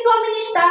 स्वामीनिष्ठा।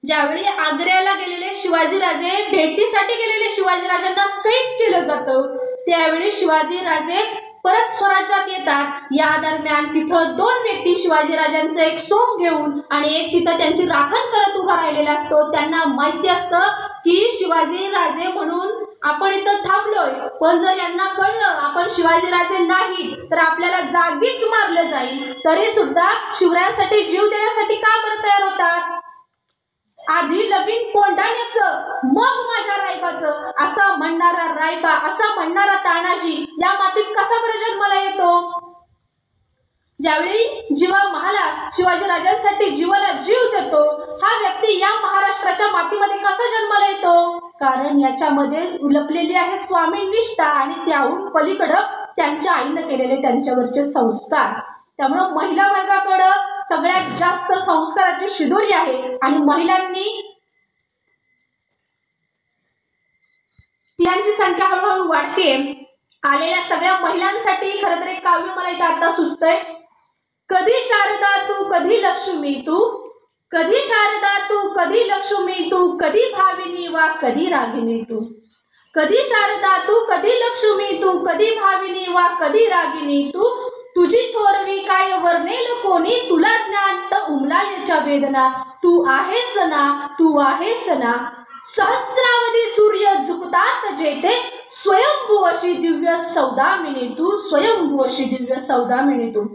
ज्यावेळी आग्र्याला गेलेले शिवाजीराजे भेटीसाठी गेलेले शिवाजीराजांना कैद केलं जातं, त्यावेळी शिवाजीराजे परत स्वराज्यात येतात। या दरम्यान तिथं दोन व्यक्ती शिवाजीराजांचं एक सोंग घेऊन आणि एक तिथं त्यांची राखण करत उभा राहिलेला असतो। त्यांना माहिती असतं की शिवाजीराजे म्हणून आपण इथं थांबलोय, पण जर यांना कळलं आपण शिवाजीराजे नाही तर आपल्याला जागीच मारलं जाईल, तरी सुद्धा शिवरायांसाठी जीव देण्यासाठी का बरं तयार होतात? आधी लगीन कोंढाण्याचं मग माझ्या रायबाचं असं म्हणणारा रायबा, असं म्हणणारा तानाजी या मातीत कसा बरं जन्माला येतो? ज्यावेळी जीवा महालात शिवाजीराजांसाठी जीवाला जीव देतो, हा व्यक्ती या महाराष्ट्राच्या मातीमध्ये कसा जन्माला येतो? कारण याच्यामध्ये लपलेली आहे स्वामीनिष्ठा आणि त्याहून पलीकडं त्यांच्या आईनं केलेले त्यांच्यावरचे संस्कार। त्यामुळे महिला वर्गाकडं सगळ्यात जास्त संस्काराची शिदोरी आहे आणि महिलांनी स्त्रियांची संख्या हळूहळू वाढते। आलेल्या सगळ्या महिलांसाठी खरं तर एक काव्य मला इथं आता सुचतंय। कधी शारदा तू कधी लक्ष्मी तू, कधी शारदा तू कधी लक्ष्मी तू, कधी भाविनी वा कधी रागिनी तू, कधी शारदा तू कधी लक्ष्मी तू, कधी भाविनी वा कधी रागिनी तू, तुझी थोरवी काय वर्णेल कोणी, तुला ज्ञात उमला याच्या वेदना, तू आहेस ना तू आहेस ना, सहस्रावधी सूर्य झुकतात जेथे, स्वयंभू अशी दिव्य सौदामिनी तू, स्वयंभू अशी दिव्य सौदामिनी तू।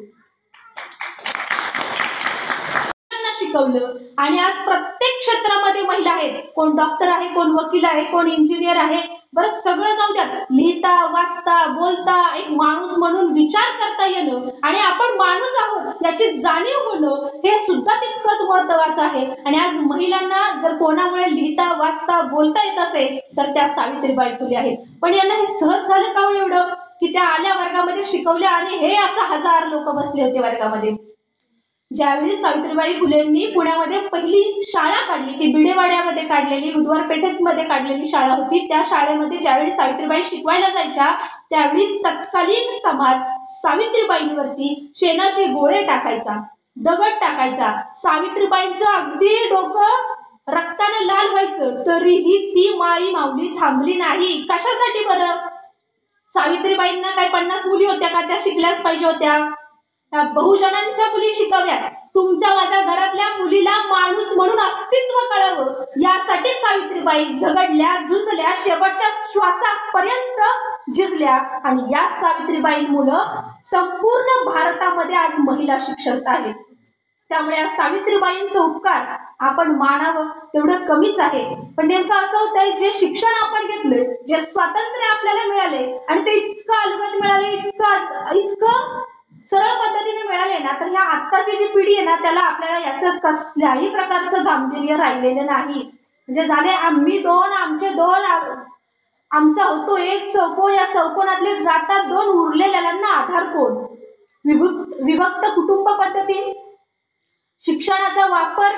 शिकवलं आणि आज प्रत्येक क्षेत्रामध्ये महिला आहेत। कोण डॉक्टर आहे, कोण वकील आहे, कोण इंजिनियर आहे, बरं सगळं जाऊ द्या, लिहिता वाचता बोलता एक माणूस म्हणून विचार करता येणं आणि आपण माणूस आहोत याची जाणीव होणं हे सुद्धा तितकंच महत्त्वाचं आहे। आणि आज महिलांना जर कोणामुळे लिहिता वाचता बोलता येत असेल तर त्या सावित्रीबाई फुले आहेत। पण यांना हे सहज झालं का हो एवढं की त्या आल्या वर्गामध्ये शिकवल्या आणि हे असं हजार लोक बसले होते वर्गामध्ये। ज्यावेळी सावित्रीबाई फुलेंनी पुण्यामध्ये पहिली शाळा काढली, ती बिडेवाड्यामध्ये काढलेली, बुधवार पेठेमध्ये काढलेली शाळा होती। त्या शाळेमध्ये ज्यावेळी सावित्रीबाई शिकवायला जायच्या त्यावेळी तत्कालीन समाज सावित्रीबाईंवरती शेणाचे गोळे टाकायचा, दगड टाकायचा। सावित्रीबाईंचं अगदी डोकं रक्ताने लाल व्हायचं तरीही ती माळी माऊली थांबली नाही। कशासाठी बरं? सावित्रीबाईंना काय 50 मुली होत्या का? त्या शिकल्याच पाहिजे होत्या। बहुजनांच्या मुली शिकाव्यात, तुमच्या माझ्या घरातल्या मुलीला माणूस म्हणून अस्तित्व कळावं यासाठी सावित्रीबाई झगडल्या, झुंजल्या, शेवटच्या श्वासापर्यंत झिजल्या आणि या सावित्रीबाईंमुळे संपूर्ण भारतामध्ये आज महिला शिक्षक आहेत। त्यामुळे या सावित्रीबाईंचा उपकार आपण मानावं तेवढं कमीच आहे। पण नेमकं असं होतंय, जे शिक्षण आपण घेतले, जे स्वातंत्र्य आपल्याला मिळाले आणि ते इतकं अलगद मिळाले, इतकं सरळ पद्धतीने मिळाले ना, तर ह्या आत्ताची जी पिढी आहे ना त्याला आपल्याला याचं कसल्याही प्रकारचं गांभीर्य राहिलेलं नाही। म्हणजे झाले आम्ही दोन, आमचे दोन, आमचा होतो एक चौकोन, या चौकोनातले जातात दोन, उरलेल्यांना आधार कोण? विभक्त कुटुंब पद्धती। शिक्षणाचा वापर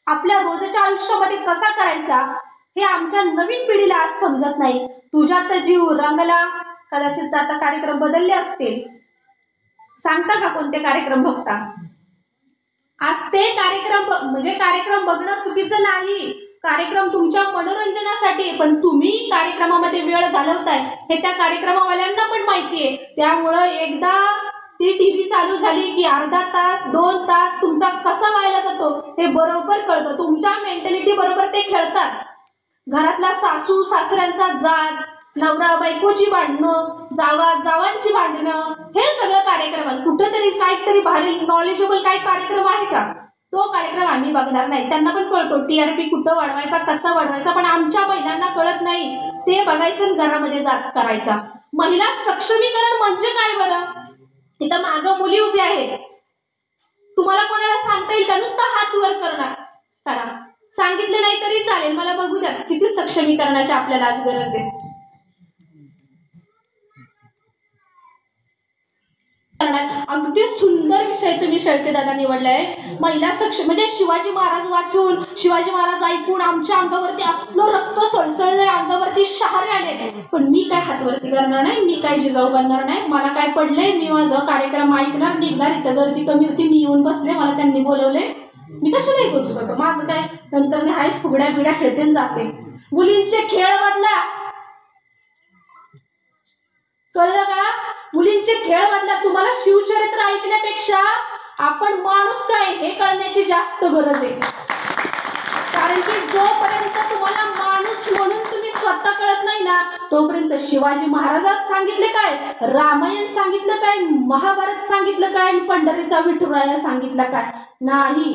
आपल्या रोजच्या आयुष्यामध्ये कसा करायचा हे आमच्या नवीन पिढीला आज समजत नाही। तुझ्यात जीव रंगला, कदाचित आता कार्यक्रम बदलले असतील, सांगता का कोणते कार्यक्रम बघता? आज ते कार्यक्रम म्हणजे कार्यक्रम बघणं चुकीचं नाही, कार्यक्रम तुमच्या मनोरंजनासाठी, पण तुम्ही कार्यक्रमामध्ये वेळ घालवताय हे त्या कार्यक्रमवाल्यांना पण माहितीये। त्यामुळं एकदा ती टीव्ही चालू झाली की अर्धा तास 2 तास तुमचा कसा व्हायला जातो हे बरोबर कळतं। तुमच्या मेंटॅलिटी बरोबर ते खेळतात। घरातला सासू सासऱ्यांचा जाच, नवरा बायकोची भांडणं, जावा जावांची भांडणं, हे सगळं कार्यक्रम कुठेतरी काहीतरी भारी नॉलेजेबल काही कार्यक्रम आहे का? तो कार्यक्रम आम्ही बघणार नाही। त्यांना पण कळतो TRP कुठं वाढवायचा, कसा वाढवायचा, पण आमच्या महिलांना कळत नाही। ते बघायचं घरामध्ये जाच करायचा। महिला सक्षमीकरण म्हणजे काय बरं? इथं मागं मुली उभी आहेत, तुम्हाला कोणाला सांगता येईल का? नुसतं हात वर करा, सांगितलं नाही तरी चालेल, मला बघू द्या किती सक्षमीकरणाची आपल्याला आज गरज आहे। अगदी सुंदर विषय तुम्ही शेळके दादा निवडलाय, महिला सक्षम। म्हणजे शिवाजी महाराज वाचून, शिवाजी महाराज ऐकून आमच्या अंगावरती असलं रक्त सळसळलंय, अंगावरती शहारे आले, पण मी काय हातवरती करणार नाही, मी काय जिजाऊ बनणार नाही, मला काय पडलंय, मी माझा कार्यक्रम ऐकणार, निघणार, इथं गर्दी कमी होती, मी येऊन बसले, मला त्यांनी बोलवले, मी कशाला बोलतो बाबा, माझं काय, नंतर मी हाय फुगड्या बिड्या खेळते आणि जाते. मुलींचे खेळ बदला, कळलं का? मुलींचे खेळ बदला. तुम्हाला शिवचरित्र ऐकण्यापेक्षा आपण माणूस काय हे कळण्याची जास्त गरज आहे. कारण की जोपर्यंत तुम्हाला माणूस म्हणून तुम्ही स्वतः कळत नाही ना, तोपर्यंत शिवाजी महाराजात सांगितले काय, रामायण सांगितलं काय, महाभारत सांगितलं काय, आणि पंढरीचा विठुराया सांगितलं काय नाही.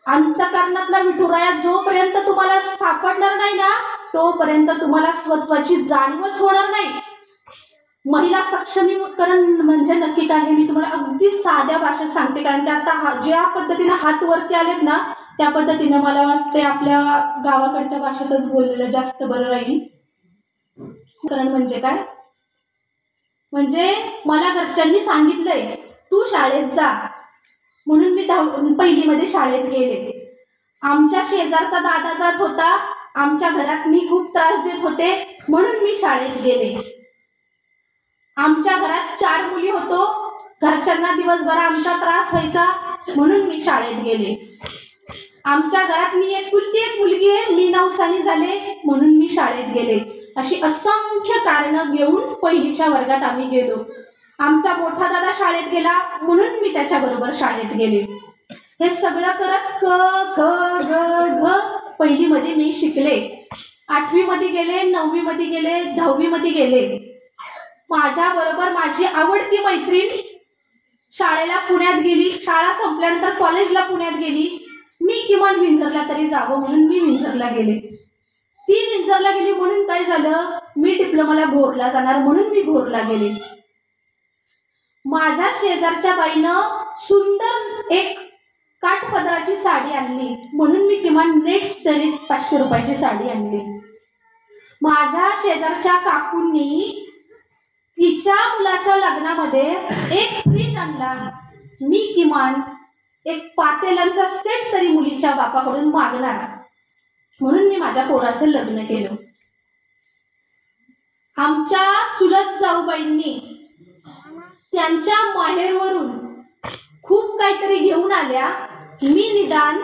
अंतकरणातला विठुराया जोपर्यंत तुम्हाला सापडणार नाही ना, तोपर्यंत तुम्हाला स्वत्वाची जाणीवच होणार नाही. महिला सक्षमीकरण म्हणजे नक्की काय हे मी तुम्हाला अगदी साध्या भाषेत सांगते. कारण की आता ज्या पद्धतीने हात वरती आलेत ना, त्या पद्धतीने मला वाटते आपल्या गावाकडच्या भाषेतच बोललेलं जास्त बरं राहील. कारण म्हणजे काय, म्हणजे मला घरच्यांनी सांगितलंय तू शाळेत जा, म्हणून मी पहिलीमध्ये शाळेत गेले. आमच्या शेजारचा दादा जात होता, आमच्या घरात मी खूप त्रास देत होते म्हणून मी शाळेत गेले. आमच्या घरात 4 मुली होतो, घरच्यांना दिवसभर आमचा त्रास व्हायचा म्हणून मी शाळेत गेले. आमच्या घरात मी एकुलती एक मुलगी आहे, मी नवसानी झाले म्हणून मी शाळेत गेले. अशी असंख्य कारणं घेऊन पहिलीच्या वर्गात आम्ही गेलो. आमचा मोठा दादा शाळेत गेला म्हणून मी त्याच्याबरोबर शाळेत गेले. हे सगळं करत क ग ग घ पहिलीमध्ये मी शिकले. 8वी मध्ये गेले, 9वी मध्ये गेले, 10वी मध्ये गेले. माझ्या बरोबर माझी आवडती मैत्रीण शाळेला पुण्यात गेली. शाळा संपल्यानंतर कॉलेजला पुण्यात गेली. मी किमान विंझरला तरी जावं म्हणून मी विंझरला गेले. ती विंझरला गेली म्हणून काय झालं, मी डिप्लोमाला भोरला जाणार म्हणून मी भोरला गेले. माझ्या शेजारच्या बाईनं सुंदर एक काठपदराची साडी आणली म्हणून मी किमान नेट तरी 500 रुपयाची साडी आणली. माझ्या शेजारच्या काकूंनी तिच्या मुलाच्या लग्नामध्ये एक फ्रीज आणला, मी किमान एक पातेल्यांचा सेट तरी मुलीच्या बापाकडून मागणार म्हणून मी माझ्या पोराचं लग्न केलं. आमच्या चुलत जाऊबाईंनी त्यांच्या माहेरवरून खूप काहीतरी घेऊन आल्या, मी निदान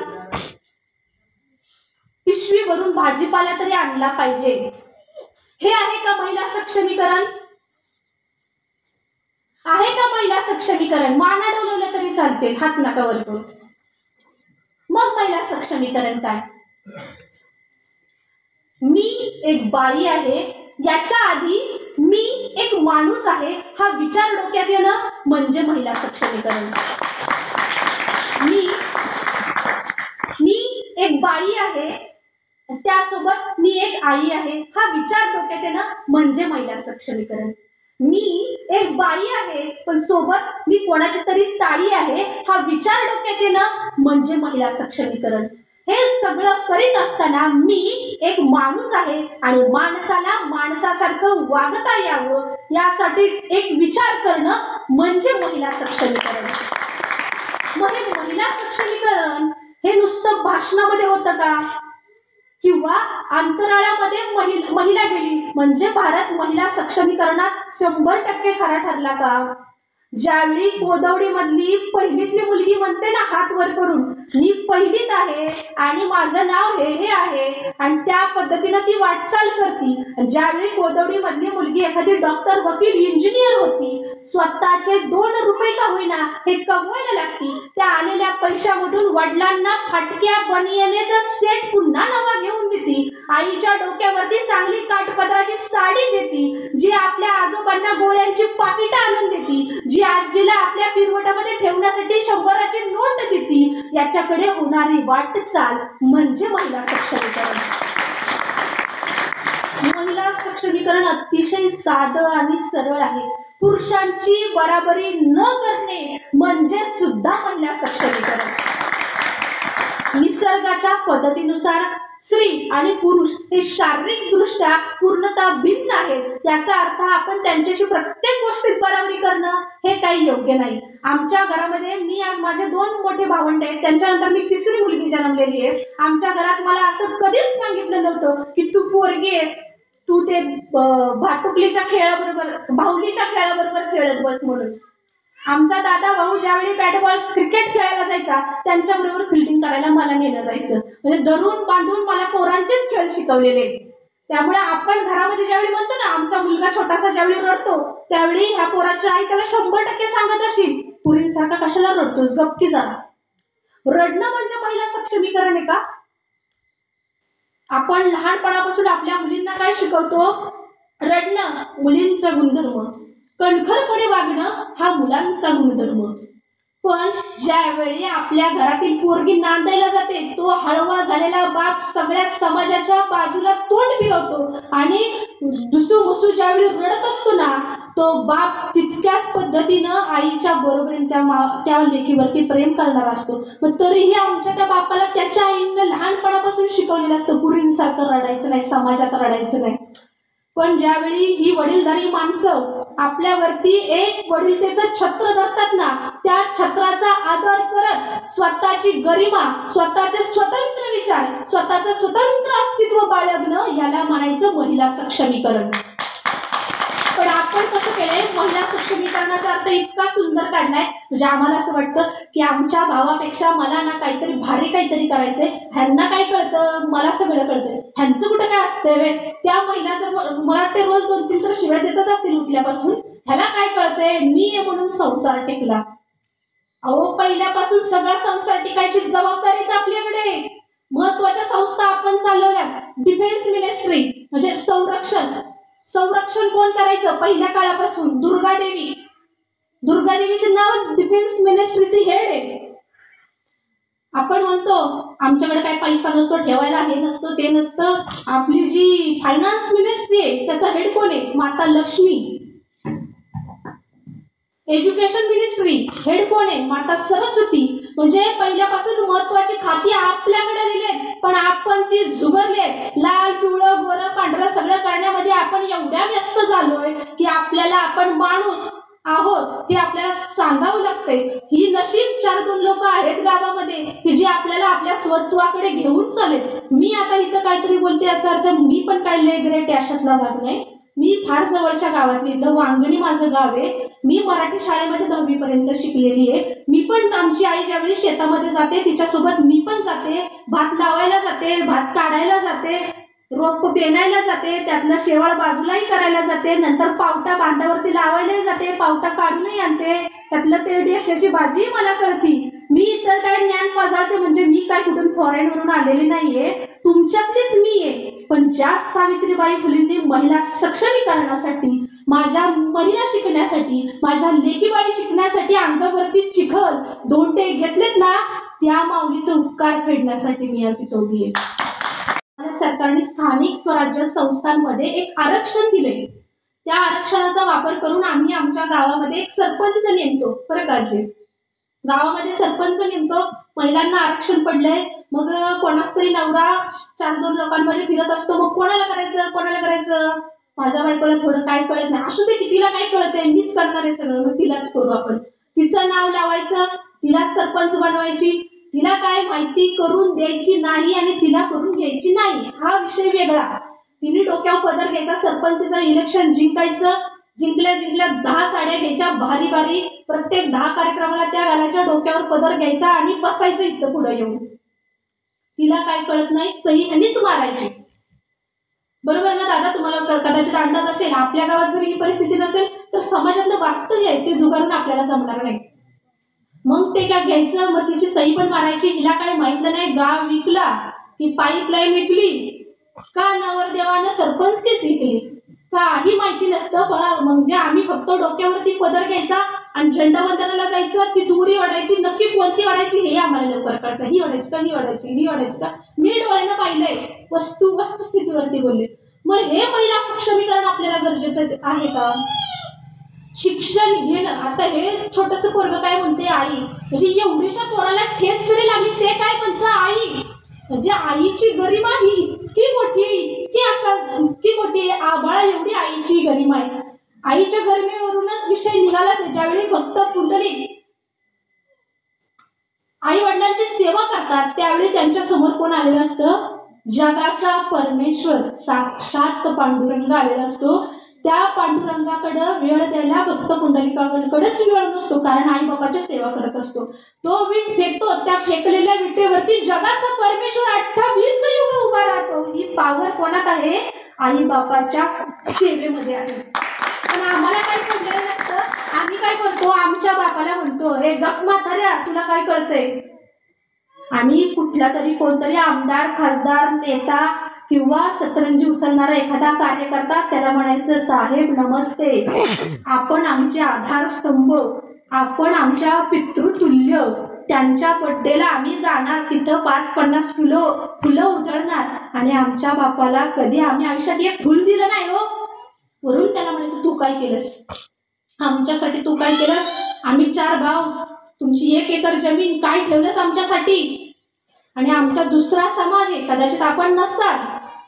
पिशवीवरून भाजीपाला तरी आणला पाहिजे. हे आहे का महिला सक्षमीकरण? आहे का महिला सक्षमीकरण? माना डोलवलं तरी चालते, हात नका वर करू. मग महिला सक्षमीकरण काय? मी एक बाई आहे, याच्या आधी मी एक माणूस आहे हा विचार डोक्यात येणं म्हणजे महिला सक्षमीकरण. मी एक बाई आहे, त्यासोबत मी एक आई आहे हा विचार डोक्यात येणं म्हणजे महिला सक्षमीकरण. मी एक बाई आहे पण सोबत मी कोणाची तरी ताई आहे हा विचार डोक्यात येणं म्हणजे महिला सक्षमीकरण. हे सगळं करीत असताना मी एक माणूस आहे आणि माणसाला माणसासारखं वागता यावं यासाठी एक विचार करणं म्हणजे महिला सक्षमीकरण. मग हे महिला सक्षमीकरण हे नुसतं भाषणामध्ये होतं का, किंवा अंतराळामध्ये महिला गेली म्हणजे भारत महिला सक्षमीकरणात 100% खरा ठरला का? ज्यावेळी कोदवडी मधली पहिलीतली मुलगी म्हणते ना हात वर करून, मी पहिलीत आहे आणि माझं नाव हे आहे, आणि त्या पद्धतीनं ती वाटचाल करती. ज्यावेळी कोदवडी मधली मुलगी एखादी डॉक्टर, वकील, इंजिनियर होती, स्वतःचे 2 रुपये का होईना हे कमवायला लागती. त्या आलेल्या पैशामधून वडिलांना फाटक्या बनियनेचा सेट पुन्हा नवा घेऊन देती, आईच्या डोक्यावरती चांगली काठपदराची साडी देती, जी आपल्या आजोबांना गोळ्यांची पाकिटं आणून देती, जी आजीला आपल्या पिरवटामध्ये ठेवण्यासाठी 100ची नोट देती. याच्याकडे होणारी वाटचाल म्हणजे महिला सक्षमीकरण. महिला सक्षमीकरण अतिशय साधं आणि सरळ आहे. पुरुषांची बराबरी न करणे म्हणजे सुद्धा महिला सक्षमीकरण. निसर्गाच्या पद्धतीनुसार स्त्री आणि पुरुष हे शारीरिक दृष्ट्या पूर्णतः भिन्न आहेत. याचा अर्थ आपण त्यांच्याशी प्रत्येक गोष्टीत बराबरी करणं हे काही योग्य नाही. आमच्या घरामध्ये मी आज माझे 2 मोठे भावंड आहेत, त्यांच्यानंतर मी 3री मुलगी जन्मलेली आहे. आमच्या घरात मला असं कधीच सांगितलं नव्हतं की तू पोरगी आहेस, तू ते भाटुकलीच्या खेळाबरोबर, बाहुलीच्या खेळाबरोबर खेळत बस म्हणून. आमचा दादा भाऊ ज्यावेळी बॅट बॉल क्रिकेट खेळायला जायचा त्यांच्याबरोबर फिल्डिंग करायला मला नेलं जायचं. म्हणजे धरून बांधून मला पोरांचेच खेळ शिकवलेले. त्यामुळे आपण घरामध्ये ज्यावेळी म्हणतो ना आमचा मुलगा छोटासा ज्यावेळी रडतो त्यावेळी ह्या पोराची आई त्याला 100% सांगत असेल, पुरीसारखा कशाला रडतोस, गप्पी जा. रडणं म्हणजे महिला सक्षमीकरण आहे का? आपण लहानपणापासून आपल्या मुलींना काय शिकवतो? रडणं मुलींचा गुणधर्म, कणखरपणे वागणं हा मुलांचा गुणधर्म. पण ज्यावेळी आपल्या घरातील पोरगी नांदायला जाते तो हळवा झालेला बाप सगळ्या समाजाच्या बाजूला तोंड फिरवतो आणि दुसू ज्यावेळी रडत असतो ना तो बाप तितक्याच पद्धतीनं आईच्या बरोबरीने त्या लेकीवरती प्रेम करणारा असतो. मग तरीही आमच्या त्या बापाला त्याच्या आईनं लहानपणापासून शिकवलेलं असतं पुरींसारखं रडायचं नाही, समाजात रडायचं नाही. पण ज्यावेळी ही वडीलधारी माणसं आपल्यावरती एक वडीलतेचं छत्र धरतात ना त्या छत्राचा आदर करत स्वतःची गरिमा, स्वतःचे स्वतंत्र विचार, स्वतःचं स्वतंत्र अस्तित्व बाळगणं याला म्हणायचं महिला सक्षमीकरण. पण आपण कसं केलंय, महिला सक्षमीकरणाचा अर्थ इतका सुंदर काढलाय म्हणजे आम्हाला असं वाटतं की आमच्या भावापेक्षा मला ना काहीतरी भारी काहीतरी करायचंय, ह्यांना काय कळतं, मला सगळं कळतंय, ह्यांचं कुठं काय असतंय. त्या महिलाचं मला वाटतं रोज 2-3 तर शिव्या देतच असतील उठल्यापासून, ह्याला काय कळतंय, मी म्हणून संसार टिकला. अहो पहिल्यापासून सगळा संसार टिकायची जबाबदारीच आपल्याकडे. महत्वाच्या संस्था आपण चालवल्या. डिफेन्स मिनिस्ट्री म्हणजे संरक्षण कोण करायचं पहिल्या काळापासून? दुर्गादेवी. दुर्गादेवीचं नावच डिफेन्स मिनिस्ट्रीची हेड आहे. आपण म्हणतो आमच्याकडे काय पैसा नसतो, ठेवायला हे नसतं ते नसतं. आपली जी फायनान्स मिनिस्ट्री आहे त्याचा हेड कोण आहे? माता लक्ष्मी. एज्युकेशन मिनिस्ट्री हेड कोण आहे? माता सरस्वती. म्हणजे पहिल्यापासून महत्वाची खाती आपल्याकडे दिलेत पण आपण ती झुगरलेत. लाल पिवळं गोरं पांढरं सगळं करण्यामध्ये आपण एवढ्या व्यस्त झालोय की आपल्याला आपण माणूस आहोत ते आपल्याला सांगावं लागतंय. ही नशीब 4-2 लोक आहेत गावामध्ये की जे आपल्याला आपल्या स्वत्वाकडे घेऊन चालेल. मी आता इथं काहीतरी बोलते याचा अर्थ मी पण काय लय ग्रेट अशातला भाग नाही. मी फार जवळच्या गावातली, वांगणी माझं गाव आहे. मी मराठी शाळेमध्ये 10वी पर्यंत शिकलेली आहे. मी पण आमची आई ज्यावेळी शेतामध्ये जाते तिच्यासोबत मी पण जाते, भात लावायला जाते, भात काढायला जाते, रोप पेनायला जाते, त्यातलं शेवाळ बाजूलाही करायला जाते, नंतर पावटा बांधावरती लावायलाही जाते, पावटा काढूनही आणते, त्यातलं तेरडी अशाची भाजी मला कळती. मी इतर काय ज्ञान पाजाळते म्हणजे मी काय कुठून फॉरेनवरून आलेली नाहीये, तुमच्यातलीच मी आहे. पण ज्या सावित्रीबाई फुलेंनी महिला सक्षमीकरणासाठी, माझ्या महिला शिकण्यासाठी, माझ्या लेकीबाई शिकण्यासाठी अंगावरती चिखल 2 घेतलेत ना त्या माऊलीचे उपकार फेडण्यासाठी मी आज इथं उभी आहे. सरकारने स्थानिक स्वराज्य संस्थांमध्ये एक आरक्षण दिले. त्या आरक्षणाचा वापर करून आम्ही आमच्या गावामध्ये एक सरपंच नेमतो. प्रकारचे गावामध्ये सरपंच नेमतो. महिलांना आरक्षण पडलंय. मग कोणाच तरी नवरा 4-2 लोकांमध्ये फिरत असतो. मग कोणाला करायचं? माझ्या बायकोला थोडं काय कळत नाही, असू दे की तिला काय कळतंय, मीच करणार आहे सगळं, मग तिलाच करू आपण. तिचं नाव लावायचं, तिलाच सरपंच बनवायची, तिला काय माहिती करून द्यायची नाही आणि तिला करून घ्यायची नाही, हा विषय वेगळा. तिने डोक्यावर पदर घ्यायचा, सरपंचचं इलेक्शन जिंकायचं, जिंकल्या 10 साड्या घ्यायच्या भारी, प्रत्येक 10 कार्यक्रमाला त्या घालायच्या, डोक्यावर पदर घ्यायचा आणि बसायचं इथं पुढे येऊन. तिला काय कळत नाही, सही ह्यांनीच मारायची. बरोबर ना दादा? तुम्हाला कदाचित अंदाज असेल, आपल्या गावात जर ही परिस्थिती नसेल तर समाजातलं वास्तव्य आहे ते जुगारून आपल्याला जमणार नाही. मग ते काय घ्यायचं, मग तिची सही पण मारायची. हिला काय माहितलं नाही, गाव विकला की पाईपलाईन विकली का नवरदेवानं सरपंचकीच विकली, काही माहिती नसतं. म्हणजे आम्ही फक्त डोक्यावरती पदर घ्यायचा आणि झेंडावंदनाला जायचं, ती दुरी ओढायची, नक्की कोणती ओढायची हे आम्हाला लवकर कळतं. ही ओढायची का मी डोळ्यानं पाहिलंय, वस्तुस्थितीवरती बोलले. मग हे महिला सक्षमीकरण आपल्याला गरजेचं आहे का? शिक्षण घेणं. आता हे छोटंसं पोरगं काय म्हणते, आई म्हणजे एवढीशा पोराला ठेच जरी लागली ते काय म्हणतं आई. म्हणजे आईची गरिमा ही इतकी मोठी आहे, आबाळा एवढी आईची गरिमा आहे. आईच्या गरिमेवरूनच विषय निघालाच आहे. ज्यावेळी भक्त पुंडलिक आई वडिलांची सेवा करतात त्यावेळी त्यांच्या समोर कोण आलेलं असतं? जगाचा परमेश्वर साक्षात पांडुरंग आलेला असतो. त्या पांडुरंगाकडं वेळ द्यायला भक्त पुंडलिकाकडेच वेळ नसतो, कारण आई बापाची सेवा करत असतो. तो वीट फेकतो, त्या फेकलेल्या विटेवरती जगाचा परमेश्वर 28 युग उभा राहतो. ही पावर कोणात आहे? आई बापाच्या सेवेमध्ये आहे. पण आम्हाला काय समजलं नसतं. आम्ही काय करतो? आमच्या बापाला म्हणतो, हे गप म्हाताऱ्या, तुला काय कळतंय? आणि कुठला तरी कोणतरी आमदार, खासदार, नेता किंवा सतरंजी उचलणारा एखादा कार्यकर्ता, त्याला म्हणायचं, साहेब नमस्ते, आपण आमचे आधारस्तंभ, आपण आमच्या पितृतुल्य, त्यांच्या बड्डेला आम्ही जाणार, तिथं 5-50 किलो फुलं उधळणार आणि आमच्या बापाला कधी आम्ही आयुष्यात एक फुल दिलं नाही हो. वरून त्याला म्हणायचं, तू काय केलंस आमच्यासाठी? तू काय केलंस? आम्ही 4 भाव, तुमची 1 एकर जमीन, काय ठेवलंस आमच्यासाठी? आणि आमचा दुसरा समाज आहे, कदाचित आपण नसाल,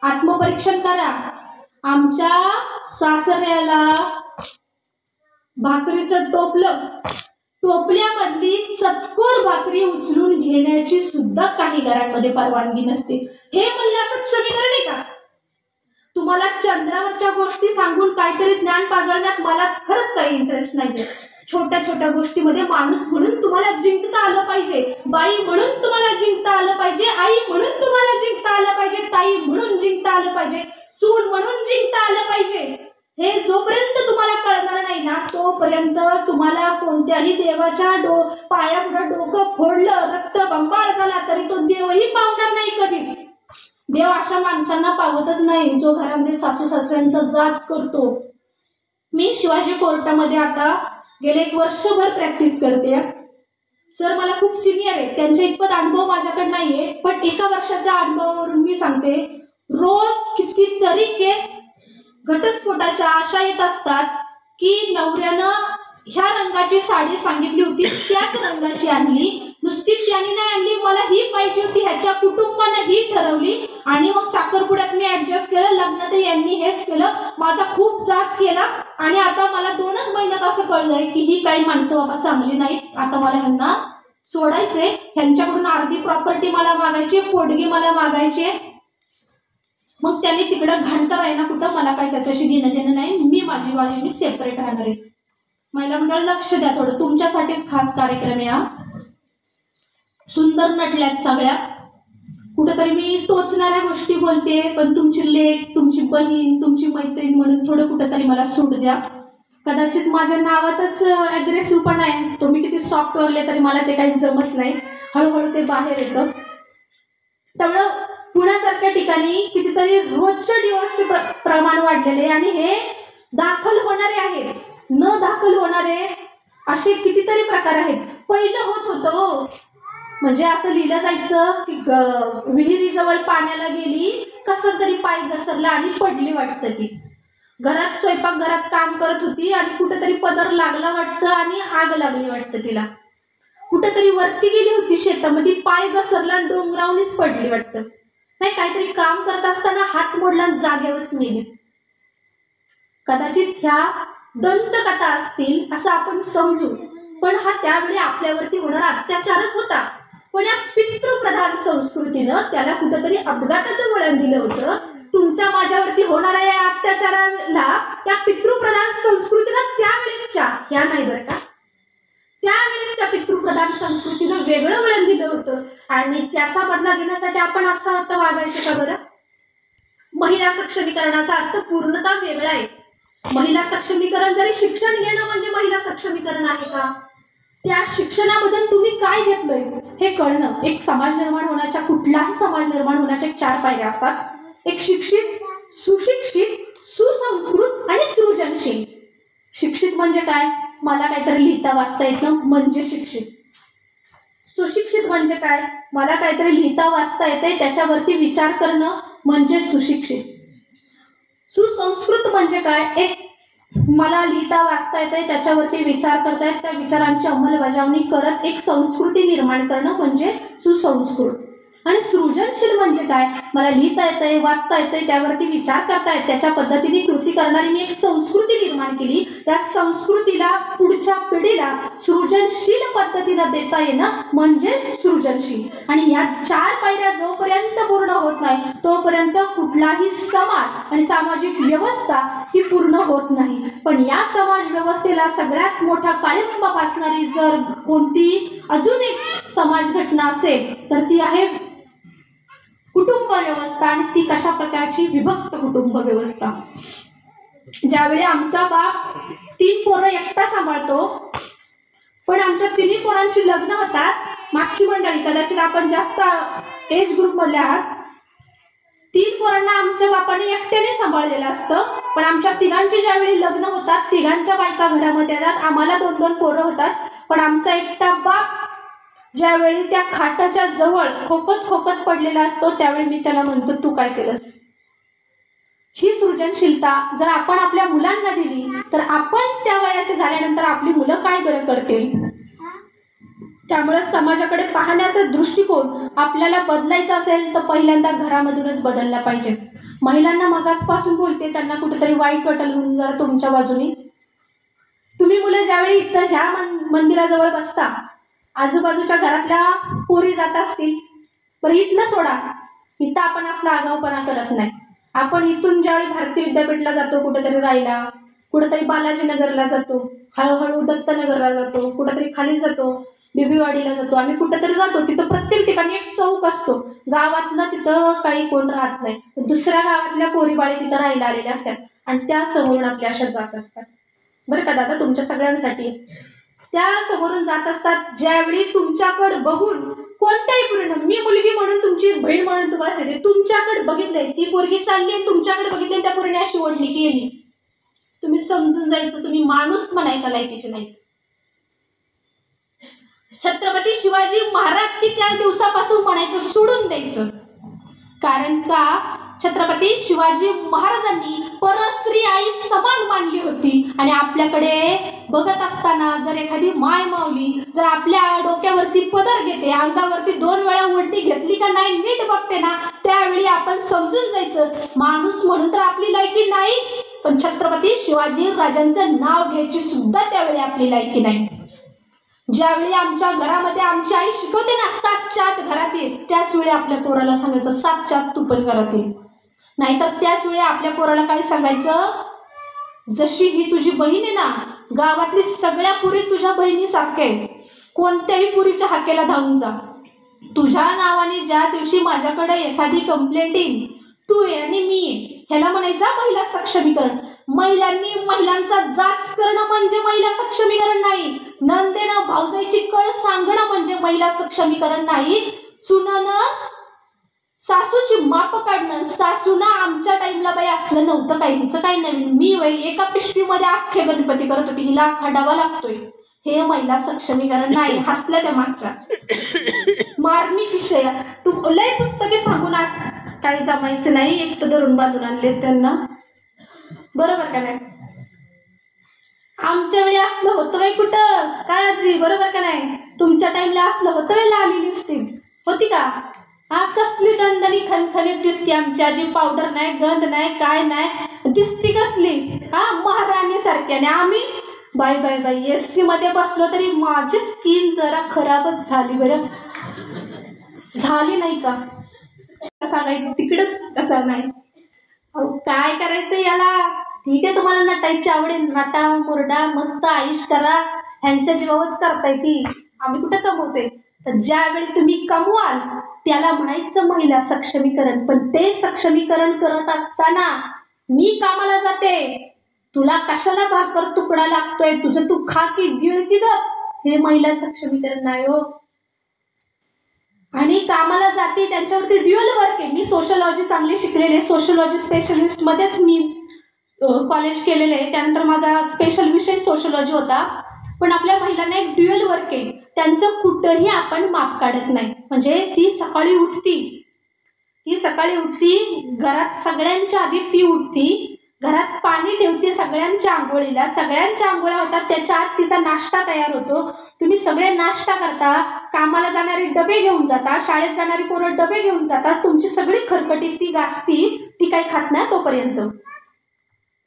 आत्मपरीक्षण करा. आमच्या सासऱ्याला भाकरीचं टोपल्यामधली चतकोर भाकरी उचलून घेण्याची सुद्धा काही घरांमध्ये परवानगी नसते. हे महिला सक्षमीकरण आहे का? तुम्हाला चंद्रावरच्या गोष्टी सांगून काहीतरी ज्ञान पाजळण्यात मला खरंच काही इंटरेस्ट नाही. छोट्या छोट्या गोष्टीमध्ये माणूस म्हणून तुम्हाला जिंकता आलं पाहिजे, बाई म्हणून तुम्हाला जिंकता आलं पाहिजे, आई म्हणून तुम्हाला जिंकता आलं पाहिजे, ताई म्हणून जिंकता आलं पाहिजे, सून म्हणून जिंकता आलं पाहिजे. हे जोपर्यंत तुम्हाला कळणार नाही ना, तोपर्यंत तुम्हाला कोणत्याही देवाच्या पायापुढे डोकं फोडलं, रक्त बंबाळ झाला तरी तो देवही पावणार नाही कधीच. देव अशा माणसांना पावतच नाही जो घरामध्ये सासू सासऱ्यांचा जाच करतो. मी शिवाजी कोर्टामध्ये आता गेले 1 वर्षभर प्रॅक्टिस करते. सर मला खूप सिनियर आहे, त्यांच्या इतपत अनुभव माझ्याकडे नाहीये, पण 1 वर्षाच्या अनुभवावरून मी सांगते, रोज कितीतरी केस घटस्फोटाच्या अशा येत असतात की नवऱ्यानं ह्या रंगाची साडी सांगितली होती, त्याच रंगाची आणली, नुसती त्याने नाही आणली, मला ही पाहिजे होती, ह्याच्या कुटुंबानं ही ठरवली, आणि मग साखरपुड्यात मी ऍडजस्ट केलं, लग्नात यांनी हेच केलं, माझा खूप जाच केला, आणि आता मला 2च महिन्यात असं कळलंय की ही काही माणसं बाबा चांगली नाहीत, आता मला ह्यांना सोडायचे, ह्यांच्याकडून अर्धी प्रॉपर्टी मला मागायची, पोटगी मला मागायचे. मग त्यांनी तिकडं घाणकर आहे ना कुठं, मला काही त्याच्याशी घेणं देणं नाही, मी माझी वाळी मी सेपरेट राहणार आहे. महिला मंडळ लक्ष द्या थोडं, तुमच्यासाठीच खास कार्यक्रम आहे हा. सुंदर नटल्यात सगळ्या, कुठेतरी मी टोचणाऱ्या गोष्टी बोलते, पण तुमची लेक, तुमची बहीण, तुमची मैत्रीण म्हणून थोडं कुठेतरी मला सूट द्या. कदाचित माझ्या नावातच ॲग्रेसिव्हपणा आहे, तो मी किती सॉफ्ट वगैरे तरी मला ते काही जमत नाही, हळूहळू ते बाहेर येतं. त्यामुळं पुण्यासारख्या ठिकाणी कितीतरी रोजच्या डिवोर्सचे प्रमाण वाढलेले, आणि हे दाखल होणारे आहेत, न दाखल होणारे असे कितीतरी प्रकार आहेत. पहिलं होत होतं म्हणजे असं लिहिलं जायचं की विहिरीजवळ पाण्याला गेली, कसं तरी पाय घसरला आणि पडली वाटतं, ती घरात स्वयंपाकघरात काम करत होती आणि कुठेतरी पदर लागला वाटतं आणि आग लागली वाटतं तिला, कुठेतरी वरती गेली होती शेतामध्ये, पाय घसरला, डोंगरावनीच पडली वाटतं, नाही काहीतरी काम करत असताना हात मोडला, जागेवरच मेली. कदाचित ह्या दंतकथा असतील असं आपण समजू, पण हा त्यावेळी आपल्यावरती होणारा अत्याचारच होता. पण या पितृप्रधान संस्कृतीनं त्याला कुठेतरी अपघाताचं वळण दिलं होतं. तुमच्या माझ्यावरती होणाऱ्या या अत्याचाराला त्या पितृप्रधान संस्कृतीनं त्यावेळेसच्या, ह्या नाही बरं का, त्यावेळेसच्या पितृप्रधान संस्कृतीनं वेगळं वळण दिलं होतं, आणि त्याचा बदला घेण्यासाठी आपण असा अर्थ वागायचं का बरं? महिला सक्षमीकरणाचा अर्थ पूर्णतः वेगळा आहे. महिला सक्षमीकरण जरी शिक्षण घेणं म्हणजे महिला सक्षमीकरण आहे का? त्या शिक्षणामधून तुम्ही काय घेतलंय हे कळणं. एक समाज निर्माण होण्याच्या, कुठलाही समाज निर्माण होण्याच्या 4 पायऱ्या असतात. एक शिक्षित, सुशिक्षित, सुसंस्कृत आणि सृजनशील. शिक्षित म्हणजे काय? मला काहीतरी लिहिता वाचता येतं म्हणजे शिक्षित. सुशिक्षित म्हणजे काय? मला काहीतरी लिहिता वाचता येते, त्याच्यावरती विचार करणं म्हणजे सुशिक्षित. सुसंस्कृत म्हणजे काय? एक मला लिहिता वाचता येते, त्याच्यावरती विचार करता येत, त्या विचारांची अंमलबजावणी करत एक संस्कृती निर्माण करणं म्हणजे सुसंस्कृत. आणि सृजनशील म्हणजे काय? मला लिहिता येतंय, वाचता येतंय, त्यावरती विचार करता येत, त्याच्या पद्धतीने कृती करणारी मी एक संस्कृती निर्माण केली. त्या संस्कृतीला पुढच्या पिढीला सृजनशील पद्धतीनं देता येणं म्हणजे सृजनशील. आणि या 4 पायऱ्या जोपर्यंत पूर्ण होत नाही तोपर्यंत कुठलाही समाज आणि सामाजिक व्यवस्था ही पूर्ण होत नाही. पण या समाज व्यवस्थेला सगळ्यात मोठा पाठिंबा असणारी जर कोणती अजून एक समाज घटना असेल तर ती आहे कुटुंब व्यवस्था. आणि ती कशा प्रकारची? विभक्त कुटुंब व्यवस्था. ज्यावेळी आमचा बाप 3 पोरं एकटा सांभाळतो, पण आमच्या 3 पोरांची लग्न होतात. मागची मंडळी कदाचित आपण जास्त एज ग्रुप मधले आहात. 3 पोरांना आमच्या बापाने एकट्याने सांभाळलेलं असतं, पण आमच्या 3घांची ज्यावेळी लग्न होतात 3घांच्या बायका घरामध्ये येतात. आम्हाला 2-2 पोरं होतात, पण आमचा एकटा बाप ज्यावेळी त्या खाटाच्या जवळ खोकत खोकत पडलेला असतो त्यावेळी मी त्याला म्हणतो, तू काय केलंस? ही सृजनशीलता जर आपण आपल्या मुलांना दिली तर आपण त्या वयाचे झाल्यानंतर आपली मुलं काय बरं करतील? त्यामुळे समाजाकडे पाहण्याचा दृष्टिकोन आपल्याला बदलायचा असेल तर पहिल्यांदा घरामधूनच बदलला पाहिजे. महिलांना मगाचपासून बोलते, त्यांना कुठेतरी वाईट वाटेल म्हणून जरा तुमच्या बाजूनी. तुम्ही मुलं ज्यावेळी इथं ह्या मंदिराजवळ बसता, आजूबाजूच्या घरातल्या पोरी जात असतील, बरं इथलं सोडा, इथं आपण असला आगाऊपणा करत नाही. आपण इथून ज्यावेळी भारतीय विद्यापीठला जातो, कुठेतरी राहायला, कुठेतरी बालाजीनगरला जातो, हळूहळू दत्तनगरला जातो, कुठेतरी खाली जातो, बिबीवाडीला जातो, आम्ही कुठेतरी जातो. तिथं प्रत्येक ठिकाणी एक चौक असतो. गावातलं तिथं काही कोण राहत नाही, दुसऱ्या गावातल्या पोरीबाळी तिथं राहायला आलेल्या असतात आणि त्या समोरून आपल्या अशा जात असतात. बरं का दादा, तुमच्या सगळ्यांसाठी त्या समोरून जात असतात. ज्यावेळी तुमच्याकडे बघून कोणत्याही पोरीनं, मी मुलगी म्हणून तुमची बहीण म्हणून तुम्हाला सांगते, तुमच्याकडे बघितलंय, ती पोरगी चालली आणि तुमच्याकडे बघितले त्या पोरीने अशी ओढणी केली, तुम्ही समजून जायचं तुम्ही माणूस म्हणायच्या लायकीचे नाही. छत्रपती शिवाजी महाराज की त्या दिवसापासून म्हणायचं सोडून द्यायचं. कारण का? छत्रपती शिवाजी महाराजांनी परस्त्री आई समान मानली होती. आणि आपल्याकडे बघत असताना जर एखादी माय माऊली जर आपल्या डोक्यावरती पदर घेते, अंगावरती 2 वेळा उलटी घेतली का नाही नीट बघते ना, त्यावेळी आपण समजून जायचं माणूस म्हणून तर आपली लायकी नाहीच, पण छत्रपती शिवाजी राजांचं नाव घ्यायची सुद्धा त्यावेळी आपली लायकी नाही. ज्यावेळी आमच्या घरामध्ये आमची आई शिकवते ना 7च्या आत घरात ये, त्याच वेळी आपल्या पोराला सांगायचं 7च्या आत तू पण घरात ये. नाहीतर त्याच वेळी आपल्या पोराला काय सांगायचं, जशी ही तुझी बहीण आहे ना, गावातली सगळ्या पुरी तुझ्या बहिणीसारख्या आहेत, कोणत्याही पुरीच्या हाकेला धावून जा. तुझ्या नावाने ज्या दिवशी माझ्याकडे एखादी कंप्लेंट येईल, तू आहे आणि मी आहे, ह्याला म्हणायचं महिला सक्षमीकरण. महिलांनी महिलांचा जाच करणं म्हणजे महिला सक्षमीकरण नाही. नंदेनं भाऊजाईची कळ सांगणं म्हणजे महिला सक्षमीकरण नाही. सुननं सासूची माप काढणं, सासूना आमच्या टाइमला बाई असलं नव्हतं काही, हिचं काही नवीन, मी बाई एका पिशवीमध्ये अख्खे गणपती करत होती, हिला खाडावा लागतोय, हे महिला सक्षमीकरण नाही. हसल्या त्या मागच्या मार्मिक विषय. तू लय पुस्तके सांगून आज काही जमायचं नाही, एक तर धरून बाजून आणले त्यांना, बरोबर का नाही? आमच्या वेळी असलं होतं बाई कुठं काय आजी, बरोबर का नाही? तुमच्या टाइमला असलं होतं वेळेला आली लिपस्टिक होती का? हा, कसली दणदणी खणखणीत दिसते आमची आजी, पावडर नाही, गंध नाही, काय नाही, दिसती कसली हा महाराणी सारखी. आणि आम्ही बाई बाई बाई एसटी मध्ये बसलो तरी माझी स्किन जरा खराबच झाली, बरं झाली नाही का सांगायचं, तिकडच कसा नाही. अहो काय करायचं याला, ठीक आहे तुम्हाला नटायची आवडेल, नटा मुरडा मस्त आयुष करा, ह्यांच्या जीवावरच करताय ती, आम्ही कुठे कमवते. तर ज्यावेळी तुम्ही कमवाल त्याला म्हणायचं महिला सक्षमीकरण. पण ते सक्षमीकरण करत असताना मी कामाला जाते, तुला कशाला भाकर तुकडा लागतोय, तुझं तू खा की गिळती ग, हे महिला सक्षमीकरण नाही हो. आणि कामाला जाते त्यांच्यावरती ड्युअल वर्क आहे. मी सोशलॉजी चांगली शिकलेले, सोशलॉजी स्पेशलिस्ट मध्येच मी कॉलेज केलेलं आहे, त्यानंतर माझा स्पेशल विषय सोशलॉजी होता. पण आपल्या महिलांना एक ड्युअल वर्क आहे, त्यांचं कुठंही आपण माप काढत नाही. म्हणजे ती सकाळी उठती, घरात सगळ्यांच्या आधी ती उठती, घरात पाणी ठेवते सगळ्यांच्या आंघोळीला, सगळ्यांच्या आंघोळ्या होतात, त्याच्या आत तिचा नाश्ता तयार होतो, तुम्ही सगळे नाश्ता करता, कामाला जाणारे डबे घेऊन जातात, शाळेत जाणारी पोरं डबे घेऊन जातात, तुमची सगळी खरकटी ती गाजती, ती काही खात नाही तोपर्यंत.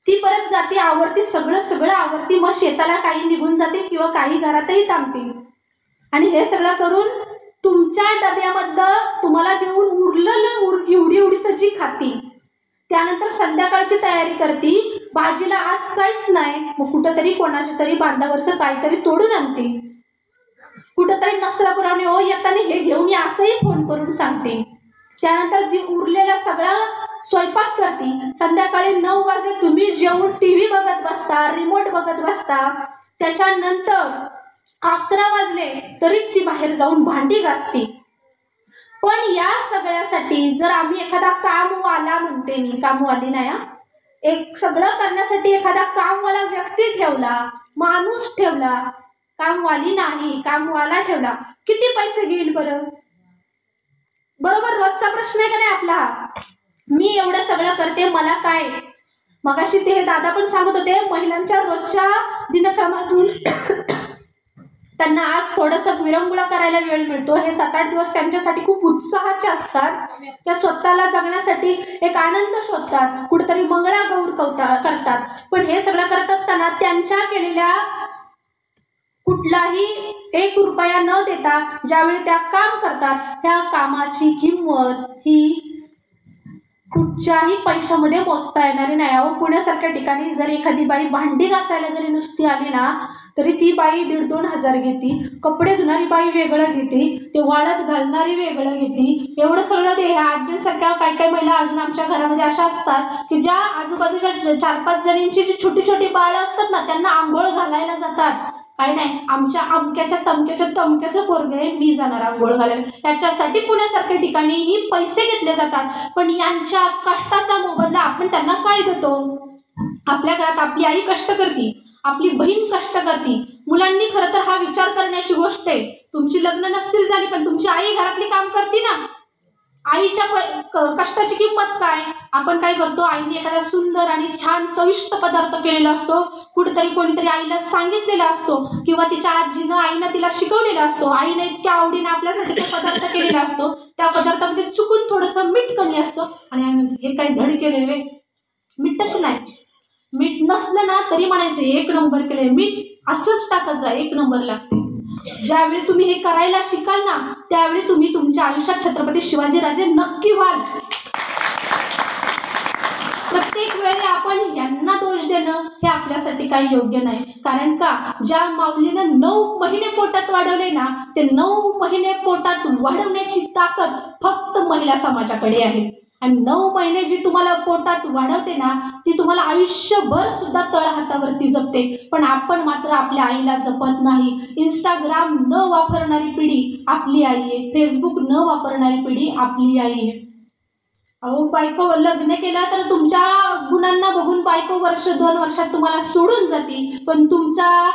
ती परत जाते आवरती, सगळं आवरती, मग शेताला काही निघून जाते किंवा काही घरातही थांबते. आणि हे सगळं करून तुमच्या डब्यामधलं तुम्हाला देऊन उरलेलं एवढी सजी खाती. त्यानंतर संध्याकाळची तयारी करती, भाजीला आज काहीच नाही, मग कुठंतरी कोणाच्या तरी बांधावरचं काहीतरी तोडून आणते, कुठंतरी नसला पुरवणे हो येताना हे घेऊन या असंही फोन करून सांगते. त्यानंतर उरलेला सगळा स्वयंपाक करते. संध्याकाळी 9 वाजता तुम्ही जेवून टीव्ही बघत बसता, रिमोट बघत बसता. त्याच्यानंतर 11 वाजले तरी ती बाहेर जाऊन भांडी घासते. पण या सगळ्यासाठी जर आम्ही एखादा कामवाला, म्हणते मी कामवाली नाही, एक सगळं करण्यासाठी एखादा कामवाला व्यक्ती ठेवला, माणूस ठेवला, कामवाली नाही कामवाला ठेवला, किती पैसे घेईल बरं? बरोबर, रोजचा प्रश्न आहे का नाही आपला? मी एवढं सगळं करते, मला काय? मगाशी ते दादा पण सांगत होते, महिलांच्या रोजच्या दिनक्रमातून त्यांना आज थोडंसं विरंगुळा करायला वेळ मिळतो. हे 7-8 दिवस त्यांच्यासाठी खूप उत्साहाचे असतात. त्या स्वतःला जगण्यासाठी एक आनंद शोधतात, कुठेतरी मंगळागौर करतात. पण हे सगळं करत असताना त्यांच्या केलेल्या कुठलाही 1 रुपया न देता ज्यावेळी त्या काम करतात, त्या कामाची किंमत ही कुठच्याही पैशामध्ये मोजता येणारी नाही. अहो, पुण्यासारख्या ठिकाणी जर एखादी बाई भांडी घासायला जरी नुसती आली ना, तरी ती बाई 1,500-2,000 हजार घेते. कपडे धुणारी बाई वेगळं घेते, ते वाळत घालणारी वेगळं घेते. एवढं सगळं ते ह्या आजींसारख्या काही महिला अजून आमच्या घरामध्ये अशा असतात की ज्या आजूबाजूच्या 4-5 जणींची जी छोटी छोटी बाळं असतात ना, त्यांना आंघोळ घालायला जातात. काही नाही, आमच्या अमक्याच्या तमक्याचं पोरगं आहे, मी जाणार आंघोळ घालायला. याच्यासाठी पुण्यासारख्या ठिकाणीही पैसे घेतले जातात. पण यांच्या कष्टाचा मोबदला आपण त्यांना काय देतो? आपल्या घरात आपली आई कष्ट करते, आपली बहीण कष्ट करते. मुलांनी खरं तर हा विचार करण्याची गोष्ट आहे. तुमची लग्न नसतील झाली पण तुमची आई घरातली काम करते ना. आईच्या कष्टाची किंमत काय? आपण काय करतो, आईने एखादा सुंदर आणि छान चविष्ट पदार्थ केलेला असतो, कुठेतरी कोणीतरी आईला सांगितलेला असतो किंवा तिच्या आजीनं आईनं तिला शिकवलेला असतो, आईने इतक्या आवडीने आपल्यासाठी तो पदार्थ केलेला असतो. त्या पदार्थामध्ये चुकून थोडंसं मीठ कमी असतं आणि आई म्हणते हे काही धड केले वे, मीठच नाही. मीठ नसलं ना तरी म्हणायचं 1 नंबर केले, मीठ असंच टाकत जा, 1 नंबर लागते. ज्यावेळी तुम्ही हे करायला शिकाल ना, त्यावेळी तुम्ही तुमच्या आयुष्यात छत्रपती शिवाजीराजे नक्की व्हाल. प्रत्येक वेळी आपण यांना दोष देणं हे आपल्यासाठी काही योग्य नाही. कारण का, ज्या माऊलीनं 9 महिने पोटात वाढवले ना, ते 9 महिने पोटात वाढवण्याची ताकद फक्त महिला समाजाकडे आहे. आणि 9 महिने जी तुम्हाला पोटात वाढवते ना, ती तुम्हाला आयुष्यभर सुद्धा तळहातावरती जपते. पण आपण मात्र आपल्या आईला जपत नाही. इंस्टाग्राम न वापरणारी पिढी आपली आई आहे, फेसबुक न वापरणारी पिढी आपली आई आहे. अहो, बायको लग्न केलं तर तुमच्या गुणांना बघून बायको 1-2 वर्षात तुम्हाला सोडून जाते. पण तुमचा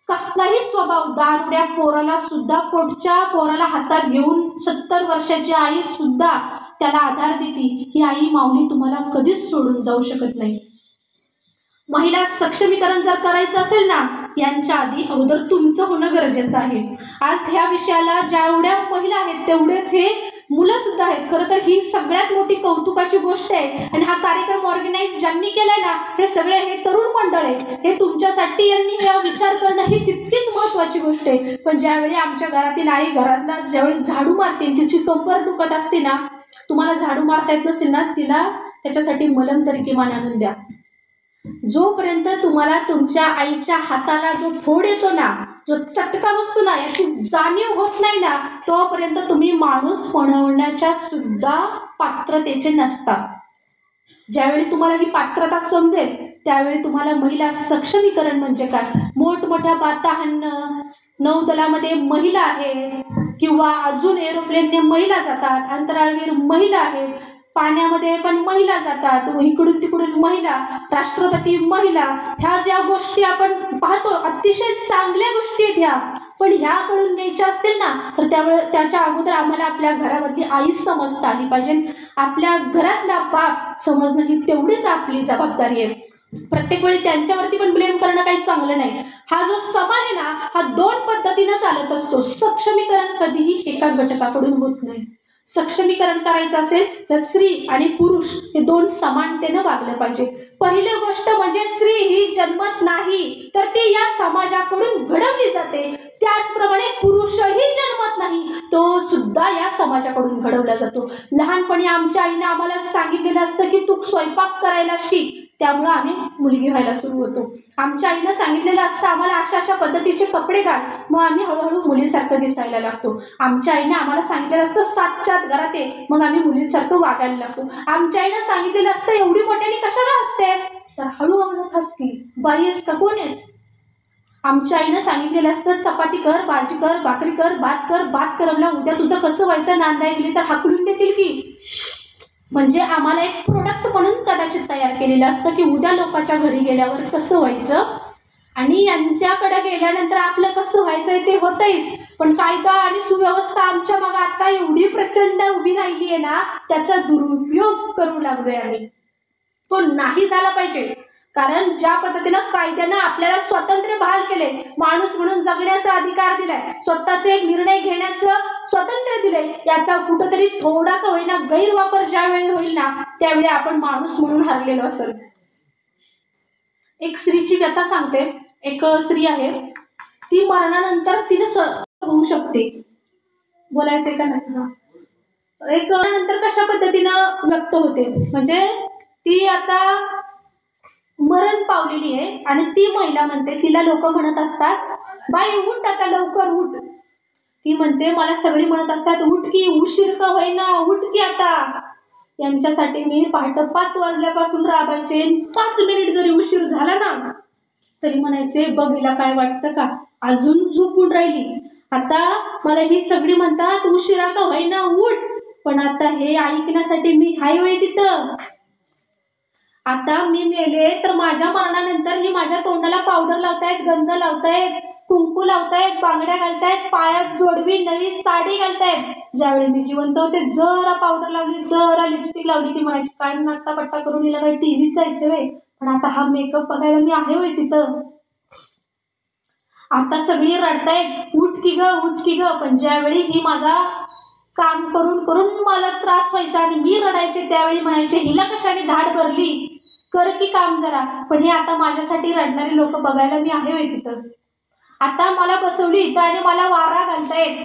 कसलाही स्वभाव, दारुड्या पोराला सुद्धा, पोटच्या पोराला हातात घेऊन 70 वर्षाची आई सुद्धा त्याला आधार देते. ही आई माऊली तुम्हाला कधीच सोडून जाऊ शकत नाही. महिला सक्षमीकरण जर करायचं असेल ना, यांच्या आधी अगोदर तुमचं होणं गरजेचं आहे. आज ह्या विषयाला जेवढ्या महिला आहेत तेवढेच हे मुलं सुद्धा आहेत. खरं तर ही सगळ्यात मोठी कौतुकाची गोष्ट आहे. आणि हा कार्यक्रम ऑर्गनाईज ज्यांनी केलाय ना, हे सगळे हे तरुण मंडळ आहे. हे तुमच्यासाठी यांनी हा विचार करणं ही तितकीच महत्त्वाची गोष्ट आहे. पण ज्यावेळी आमच्या घरातील आई घरातला ज्यावेळी झाडू मारते, तिची कंबर दुखत असते ना, तुम्हाला झाडू मारता येत नसेल ना, तिला त्याच्यासाठी मलम तरी किमान आणून द्या. जोपर्यंत तुम्हाला तुमच्या आईच्या हाताला जो फोड येतो ना, जो चटका बसतो ना, याची जाणीव होत नाही ना, तोपर्यंत तुम्ही माणूस बनवण्याच्या सुद्धा पात्रतेचे नसता. ज्यावेळी तुम्हाला ही पात्रता समजेल त्यावेळी तुम्हाला महिला सक्षमीकरण म्हणजे काय, मोठमोठ्या बाता हाणणं, नौदलामध्ये महिला आहेत किंवा अजून एरोप्लेनने महिला जातात, अंतराळवीर महिला आहेत, पाण्यामध्ये पण महिला जातात, इकडून तिकडून महिला, राष्ट्रपती महिला, ह्या ज्या गोष्टी आपण पाहतो अतिशय चांगल्या गोष्टी आहेत ह्या. पण ह्या कळून घ्यायच्या असतील ना, तर त्याच्या अगोदर आम्हाला आपल्या घरावरती आई समजता आली पाहिजे. आपल्या घरातला बाप समजणं ही तेवढीच आपली जबाबदारी आहे. प्रत्येक वेळी त्यांच्यावरती पण ब्लेम करणं काही चांगलं नाही. हा जो समाज आहे ना, हा 2 पद्धतीनं चालत असतो. सक्षमीकरण कधीही एका घटकाकडून होत नाही. सक्षमीकरण करायचं असेल तर स्त्री आणि पुरुष हे 2 समानतेनं वागलं पाहिजे. पहिली गोष्ट म्हणजे स्त्री ही जन्मत नाही, तर ती या समाजाकडून घडवली जाते. त्याचप्रमाणे पुरुषही जन्मत नाही, तो सुद्धा या समाजाकडून घडवला जातो. लहानपणी आमच्या आईने आम्हाला सांगितलेलं असतं की तू स्वयंपाक करायला शिक, त्यामुळे आम्ही मुलगी व्हायला सुरू होतो. आमच्या आईनं सांगितलेलं असतं आम्हाला अशा अशा पद्धतीचे कपडे घाल, मग आम्ही हळूहळू मुलीसारखं दिसायला लागतो. आमच्या आईने आम्हाला सांगितलेलं असतं 7च्या आत घरात ये, मग आम्ही मुलींसारखं वागायला लागतो. आमच्या आईनं सांगितलेलं असतं एवढी मोठ्याने कशाला हसतेस, तर हळूहळू हसकी, बाई आहेस का कोण आहेस. आमच्या आईनं सांगितलेलं असतं चपाती कर, भाजी कर, भाकरी कर, भात कर, उद्या तुझं कसं व्हायचं, नांदाय गेली तर हाकलून देतील की. म्हणजे आम्हाला एक प्रोडक्ट म्हणून कदाचित तयार केलेलं असतं की उद्या लोकांच्या घरी गेल्यावर कसं व्हायचं आणि यांच्याकडे गेल्यानंतर आपलं कसं व्हायचंय ते होतंच. पण कायदा आणि सुव्यवस्था आमच्या मागे आता एवढी प्रचंड उभी राहिली आहे ना, त्याचा दुरुपयोग करू लागलोय आम्ही. तो नाही झाला पाहिजे. कारण ज्या पद्धतीनं कायद्यानं आपल्याला स्वातंत्र्य बहाल केले, माणूस म्हणून जगण्याचा अधिकार दिलाय, स्वतःचे एक निर्णय घेण्याचं स्वातंत्र्य दिलंय, याचा कुठंतरी थोडा का होईना गैरवापर ज्यावेळी होईल ना, त्यावेळी आपण माणूस म्हणून हरलेलो असेल. एक स्त्रीची व्यथा सांगते. एक स्त्री आहे, ती मरणानंतर तिने होऊ शकते. बोलायचंय का नाही? एक नंतर कशा पद्धतीनं व्यक्त होते, म्हणजे ती आता मरण पावलेली आहे आणि ती महिला म्हणते, तिला लोक म्हणत असतात बाई उठ आता लवकर उठ. ती म्हणते मला सगळी म्हणत असतात उठ की, उशीर का होईना उठ की आता. यांच्यासाठी मी पहाटे 5 वाजल्यापासून राबायचे, 5 मिनिट जरी उशीर झाला ना तरी म्हणायचे बघ हिला काय वाटतं का, अजून झोपून राहिली. आता मला ही सगळी म्हणतात उशिरा का होईना उठ, पण आता हे ऐकण्यासाठी मी हाय वेळ तिथं. आता मी मेले तर माझ्या मरणानंतर ही माझ्या तोंडाला पावडर लावतायत, गंध लावतायत, कुंकू लावतायत, बांगड्या घालतायत, पायात जोडवी नवी साडी घालतायत. ज्यावेळी मी जिवंत होते जरा पावडर लावली, जरा लिपस्टिक लावली, ती म्हणायची काय नाट्टापट्टा करून हिला काही टीव्हीत जायचं वे, पण आता हा मेकअप बघायला मी आहे होय तिथं. आता सगळी रडतायत उठ की ग उठ की ग, पण ज्यावेळी ही माझा काम करून करून मला त्रास व्हायचा आणि मी रडायचे, त्यावेळी म्हणायचे हिला कशाने धाड भरली, कर की काम जरा. पण हे आता माझ्यासाठी रडणारी लोक बघायला मी आहे होय तिथं. आता मला बसवली इथं आणि मला वारा घालतायत,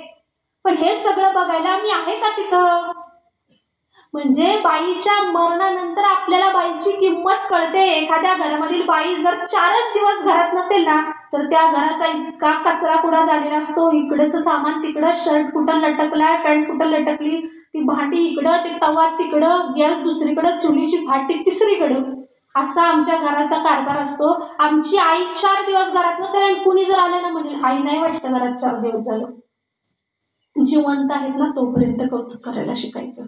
पण हे सगळं बघायला मी आहे का तिथं. म्हणजे बाईच्या मरणानंतर आपल्याला बाईची किंमत कळते. एखाद्या घरामधील बाई जर 4च दिवस घरात नसेल ना, तर त्या घराचा इतका कचरा कुडा झालेला असतो. इकडेच सामान तिकडं, शर्ट कुठं लटकलाय, पॅन्ट कुठं लटकली, ती भांडी इकडं, ते तवा तिकडं, गॅस दुसरीकडं, चुलीची भाटी तिसरीकडं, असा आमच्या घराचा कारभार असतो. आमची आई 4 दिवस घरात नसेल आणि कुणी जर आलं ना म्हणेल आई नाही वाटतं घरात 4 दिवस झालं. जिवंत आहेत ना तोपर्यंत कौतुक करायला शिकायचं.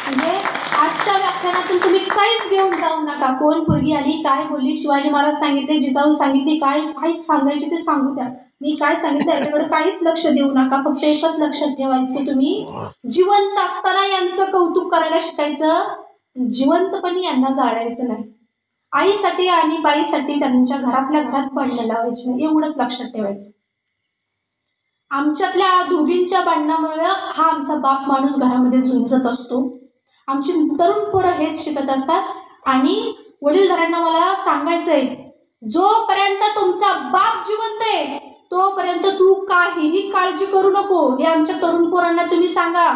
म्हणजे आजच्या व्याख्यानातून तुम्ही काहीच घेऊन जाऊ नका. कोण पोरगी आली, काय बोलली, शिवाजी महाराज सांगितले, जिजाऊ सांगितली, काय काहीच सांगायचे ते सांगू द्या. मी काय सांगितलं याच्याकडे काहीच लक्ष देऊ नका. फक्त एकच लक्षात ठेवायचं, तुम्ही जिवंत असताना यांचं कौतुक करायला शिकायचं, जिवंतपणी यांना जाळायचं नाही. आईसाठी आणि बाईसाठी त्यांच्या घरातल्या घरात भांडणं लावायची नाही, एवढंच लक्षात ठेवायचं. आमच्यातल्या दोघींच्या भांडणामुळे हा आमचा बाप माणूस घरामध्ये झुंजत असतो. आमची तरुण पोरं हेच शिकत असतात. आणि वडीलधाऱ्यांना मला सांगायचंय, जोपर्यंत तुमचा बाप जिवंत आहे तोपर्यंत तू काहीही काळजी करू नको, हे आमच्या तरुण पोरांना तुम्ही सांगा.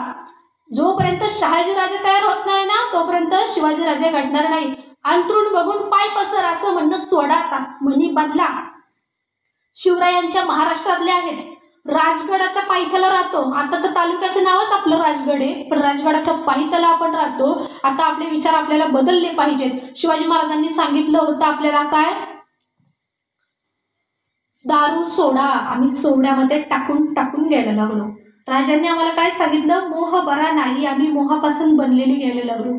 जोपर्यंत शहाजीराजे तयार होत नाही ना तोपर्यंत शिवाजीराजे घडणार नाही. अंथरूण बघून पाय पसर असं म्हणणं सोडा, आता म्हणी बदला. शिवरायांच्या महाराष्ट्रातले आहेत, राजगडाच्या पायथ्याला राहतो. आता तर तालुक्याचं नावच आपलं राजगड आहे, पण राजगडाच्या पायथ्याला आपण राहतो. आता आपले विचार आपल्याला बदलले पाहिजेत. शिवाजी महाराजांनी सांगितलं होतं आपल्याला काय, दारू सोडा. आम्ही सोड्यामध्ये टाकून टाकून घ्यायला लागलो. राजांनी आम्हाला काय सांगितलं, मोह बरा नाही, आम्ही मोहापासून बनलेली घ्यायला लागलो.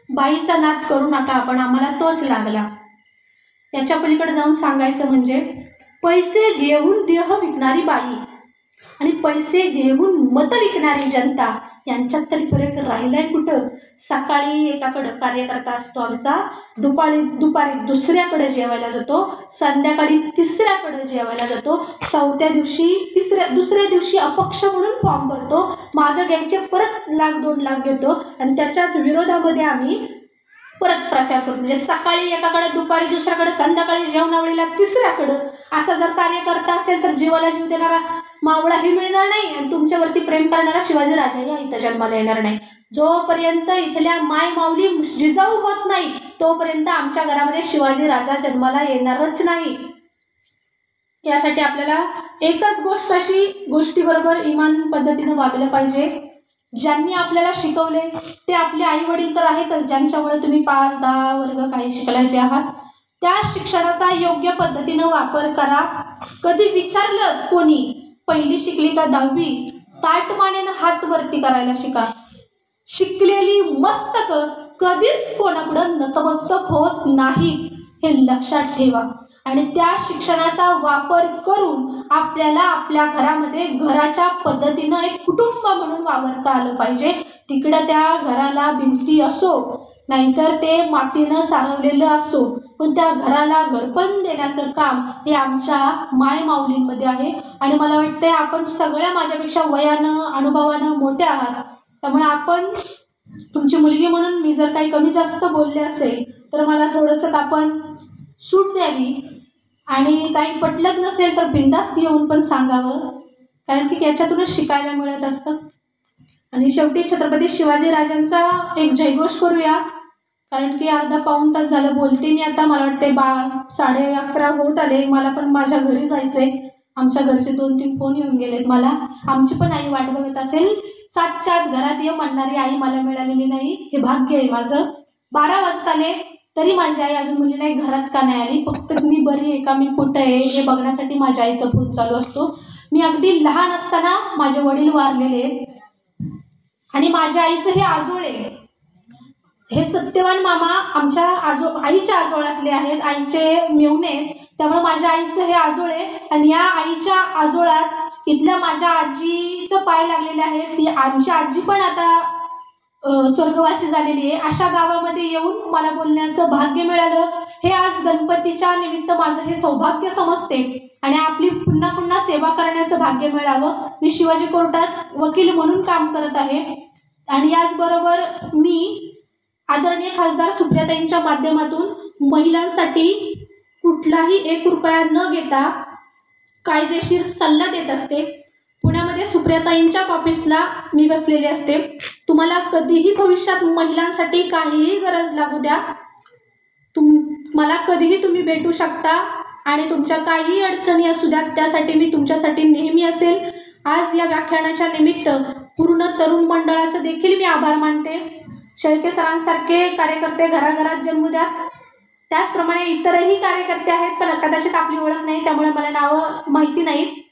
बाईचा नाद करू नका, पण आम्हाला तोच लागला. याच्या पलीकडे जाऊन सांगायचं म्हणजे, पैसे घेऊन देह विकणारी बाई आणि पैसे घेऊन मत विकणारी जनता यांच्यात तरी फरक राहिलाय कुठं. सकाळी एकाकडे कार्यकर्ता असतो आमचा, दुपारी दुसऱ्याकडे जेवायला जातो, संध्याकाळी तिसऱ्याकडे जेवायला जातो, दुसऱ्या दिवशी अपक्ष म्हणून फॉर्म भरतो, मागं घ्यायचे परत 1,00,000 2,00,000 घेतो आणि त्याच्याच विरोधामध्ये आम्ही परत प्रचार करतो. म्हणजे सकाळी एकाकडे, दुपारी दुसऱ्याकडे, संध्याकाळी जेवणावेळेला तिसऱ्याकडं. असा जर कार्यकर्ता असेल तर जीवाला जीव देणारा मावळाही मिळणार नाही आणि तुमच्यावरती प्रेम करणारा शिवाजी राजाही इथं जन्माला येणार नाही. जोपर्यंत इथल्या माय माऊली जिजाऊ होत नाही तोपर्यंत आमच्या घरामध्ये शिवाजी राजा जन्माला येणारच नाही. यासाठी आपल्याला एकच गोष्ट, अशी गोष्टीबरोबर इमान पद्धतीनं वागलं पाहिजे. ज्यांनी आपल्याला शिकवले ते आपले आई वडील तर आहेतच, ज्यांच्यामुळे तुम्ही 5-10 वर्ग काही शिकलायचे आहात, त्या शिक्षणाचा योग्य पद्धतीनं वापर करा. कधी विचारलंच कोणी पहिली शिकली का 10वी, ताटमानेनं हात वरती करायला शिका. शिकलेली मस्तक कधीच कोणाकडं नतमस्तक होत नाही, हे लक्षात ठेवा. आणि त्या शिक्षणाचा वापर करून आपल्याला आपल्या घरामध्ये घराच्या पद्धतीनं एक कुटुंब म्हणून वावरता आलं पाहिजे. तिकडं त्या घराला भिंती असो नाहीतर ते मातीनं सारवलेलं असो, पण त्या घराला घरपण देण्याचं काम हे आमच्या मायमाऊलींमध्ये आहे. आणि मला वाटतंय आपण सगळ्या माझ्यापेक्षा वयानं अनुभवानं मोठ्या आहात, त्यामुळे आपण, तुमची मुलगी म्हणून मी जर काही कमी जास्त बोलले असेल तर मला थोडंसं आपण सूट द्यावी. आणि काही पटलंच नसेल तर बिनधास्त येऊन पण सांगावं, कारण की याच्यातूनच शिकायला मिळत असतं. आणि शेवटी छत्रपती शिवाजी राजांचा एक जयघोष करूया, कारण की अर्धा पाऊण तास झालं बोलते मी आता. मला वाटते 11:30 होत आले, मला पण माझ्या घरी जायचंय. आमच्या घरचे 2-3 फोन येऊन गेलेत मला. आमची पण आई वाट बघत असेल. 7च्या आत घरात ये म्हणणारी आई मला मिळालेली नाही, हे भाग्य आहे माझं. 12 वाजत आले तरी माझी आई अजून मुली नाही घरात का नाही आली. फक्त मी बरी आहे का, मी कुठं आहे हे बघण्यासाठी माझ्या आईचा फोन चालू असतो. मी अगदी लहान असताना माझे वडील वारलेले आणि माझ्या आईचं हे आजोळे, हे सत्यवान मामा आमच्या आईच्या आजोळातले आहेत, आईचे मेवणे. त्यामुळे माझ्या आईचं हे आजोळे आणि या आईच्या आजोळात इथल्या माझ्या आजीचं पाय लागलेले आहेत. ती आमची आजी पण आता स्वर्गवासी झालेली आहे. अशा गावामध्ये येऊन मला बोलण्याचं भाग्य मिळालं, हे आज गणपतीच्या निमित्त माझं हे सौभाग्य समजते. आणि आपली पुन्हा पुन्हा सेवा करण्याचं भाग्य मिळावं. मी शिवाजी कोर्टात वकील म्हणून काम करत आहे आणि याचबरोबर मी आदरणीय खासदार सुप्रियाताईंच्या माध्यमातून महिलांसाठी कुठलाही 1 रुपया न घेता कायदेशीर सल्ला देत असते. पुण्यामध्ये सुप्रियाताईंच्याच ऑफिसला मी बसलेले असते. तुम्हाला कधीही भविष्यात महिलांसाठी काहीही गरज लागू द्या, मला कधीही तुम्ही भेटू शकता आणि तुमच्या काही अडचणी असू द्या, त्यासाठी मी तुमच्यासाठी नेहमी असेल. आज या व्याख्यानाच्या निमित्त पूर्ण तरुण मंडळाचं देखील मी आभार मानते. शेळके सरांसारखे कार्यकर्ते घराघरात जन्मू द्या. त्याचप्रमाणे इतरही कार्यकर्ते आहेत, पण कदाचित आपली ओळख नाही त्यामुळे मला नावं माहिती नाहीत.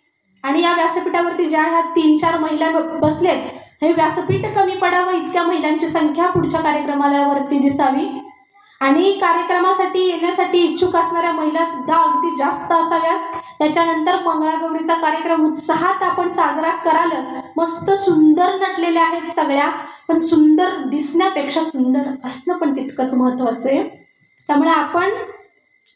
आणि या व्यासपीठावरती ज्या ह्या 3-4 महिला बसलेत, हे व्यासपीठ कमी पडावं इतक्या महिलांची संख्या पुढच्या कार्यक्रमाला वरती दिसावी. आणि कार्यक्रमासाठी येण्यासाठी इच्छुक असणाऱ्या महिला सुद्धा अगदी जास्त असाव्यात. त्याच्यानंतर मंगळागौरीचा कार्यक्रम उत्साहात आपण साजरा कराल. मस्त सुंदर नटलेल्या आहेत सगळ्या, पण सुंदर दिसण्यापेक्षा सुंदर असणं पण तितकंच महत्त्वाचं आहे. त्यामुळे आपण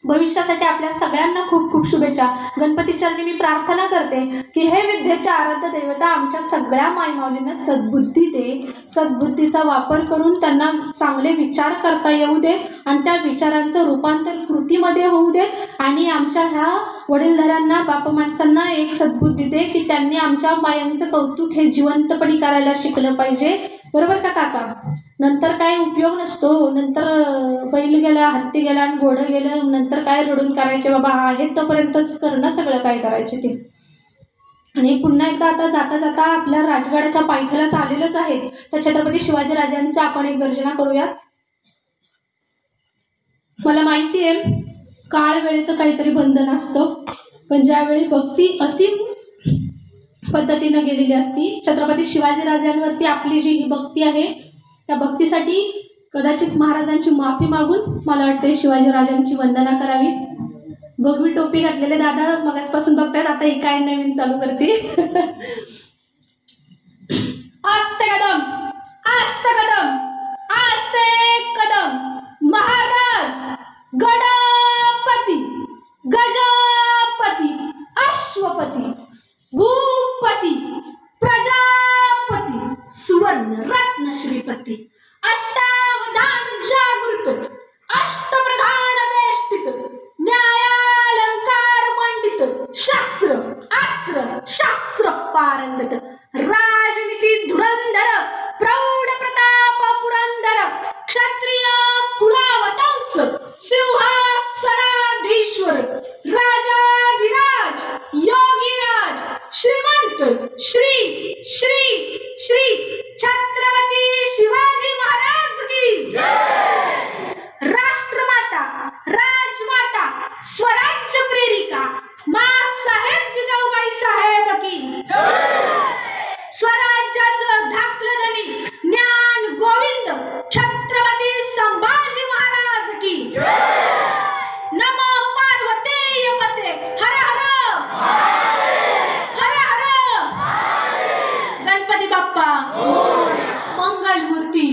भविष्यासाठी आपल्या सगळ्यांना खूप खूप शुभेच्छा. गणपतीचरणी मी प्रार्थना करते की हे विद्येचे आराध्य देवता आमच्या सगळ्या मायमाऊलींना सद्बुद्धी दे, सद्बुद्धीचा वापर करून त्यांना चांगले विचार करता येऊ दे आणि त्या विचारांचं रूपांतर कृतीमध्ये होऊ दे. आणि आमच्या ह्या वडीलधाऱ्यांना, बाप माणसांना एक सद्बुद्धी दे की त्यांनी आमच्या मायांचं कौतुक हे जिवंतपणे करायला शिकलं पाहिजे. बरोबर का काका? नंतर काय उपयोग नसतो. नंतर बैल गेला, हत्ती गेला आणि घोडं गेलं, नंतर काय रडून करायचे बाबा, आहे तोपर्यंतच करणं सगळं काय करायचे ते. आणि पुन्हा एकदा आता जाता जाता आपल्या राजवाड्याच्या पायथ्यालाच आलेलोच आहे, तर छत्रपती शिवाजी राजांचा आपण एक गर्जना करूया. मला माहिती आहे काळ वेळेचं काहीतरी बंधन असतं, पण ज्यावेळी भक्ती असीम पद्धतीनं गेलेली असती, छत्रपती शिवाजी राजांवरती आपली जी ही भक्ती आहे त्या भक्तीसाठी कदाचित महाराजांची माफी मागून मला वाटते शिवाजी राजांची वंदना करावी. भगवी टोपी घातलेले दादा मगाचपासून बघतायत, आता ही काय नवीन चालू करते. आस्ते कदम, आस्ते कदम, स्वराज्य प्रेरिका माँसाहेब जिजाऊबाई साहेब की स्वराज्याचं धाकलं नवी ज्ञान गोविंद छत्रपती संभाजी महाराज की नमो पार्वतीय पते हर हर हर हर गणपती बाप्पा मंगल मूर्ती